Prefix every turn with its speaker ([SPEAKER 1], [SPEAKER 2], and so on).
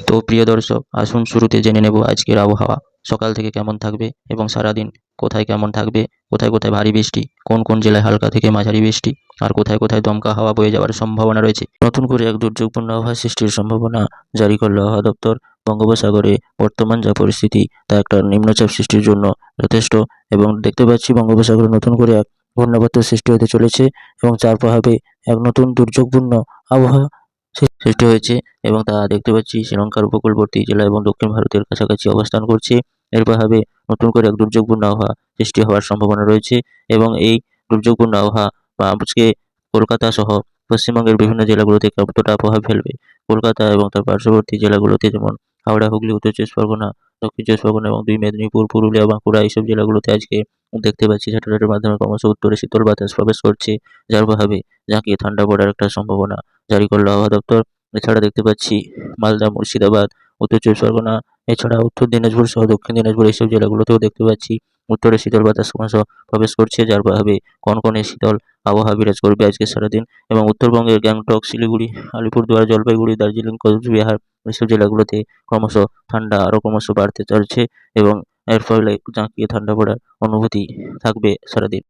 [SPEAKER 1] তো প্রিয় দর্শক, আসুন শুরুতে জেনে নেব আজকের আবহাওয়া সকাল থেকে কেমন থাকবে এবং সারাদিন কোথায় কেমন থাকবে, কোথায় কোথায় ভারী বৃষ্টি, কোন কোন জেলায় হালকা থেকে মাঝারি বৃষ্টি, আর কোথায় কোথায় দমকা হাওয়া বয়ে যাওয়ার সম্ভাবনা রয়েছে। নতুন করে এক দুর্যোগপূর্ণ আবহাওয়া সৃষ্টির সম্ভাবনা জারি করল আবহাওয়া দপ্তর। বঙ্গোপসাগরে বর্তমান যা পরিস্থিতি তা একটা নিম্নচাপ সৃষ্টির জন্য যথেষ্ট, এবং দেখতে পাচ্ছি বঙ্গোপসাগরে নতুন করে এক ঘূর্ণাবর্ত সৃষ্টি হতে চলেছে এবং যার প্রভাবে এক নতুন দুর্যোগপূর্ণ আবহাওয়া সৃষ্টি হয়েছে এবং তা দেখতে পাচ্ছি শ্রীলঙ্কার উপকূলবর্তী জেলা এবং দক্ষিণ ভারতের কাছাকাছি অবস্থান করছে। এর প্রভাবে নতুন করে এক দুর্যোগপূর্ণ আবহাওয়া সৃষ্টি হওয়ার সম্ভাবনা রয়েছে এবং এই দুর্যোগপূর্ণ আবহাওয়া বা আজকে কলকাতা সহ পশ্চিমবঙ্গের বিভিন্ন জেলাগুলোতে কতটা প্রভাব ফেলবে। কলকাতা এবং তার পার্শ্ববর্তী জেলাগুলোতে যেমন হাওড়া, হুগলি, উত্তর চব্বিশ পরগনা, দক্ষিণ চব্বিশ পরগনা এবং দুই মেদিনীপুর, পুরুলিয়া, বাঁকুড়া এইসব জেলাগুলোতে আজকে দেখতে পাচ্ছি স্যাটেলাইটের মাধ্যমে ক্রমশ উত্তরে শীতল বাতাস প্রবেশ করছে, যার প্রভাবে জাঁকিয়ে ঠান্ডা পড়ার একটা সম্ভাবনা জারি করল আবহাওয়া দপ্তর। এছাড়া দেখতে পাচ্ছি মালদা, মুর্শিদাবাদ, উত্তর চব্বিশ পরগনা, এছাড়া উত্তর দিনাজপুর সহ দক্ষিণ দিনাজপুর এইসব জেলাগুলোতেও দেখতে পাচ্ছি উত্তরে শীতল বাতাস ক্রমশ প্রবেশ করছে, যার প্রভাবে কনকনে শীতল আবহাওয়া বিরাজ করবে আজকে সারাদিন। এবং উত্তরবঙ্গের গ্যাংটক, শিলিগুড়ি, আলিপুরদুয়ার, জলপাইগুড়ি, দার্জিলিং, কোচবিহার এইসব জেলাগুলোতে ক্রমশ ঠান্ডা আরও ক্রমশ বাড়তে চলছে এবং এর ফলে জাঁকিয়ে ঠান্ডা পড়ার অনুভূতি থাকবে সারাদিন।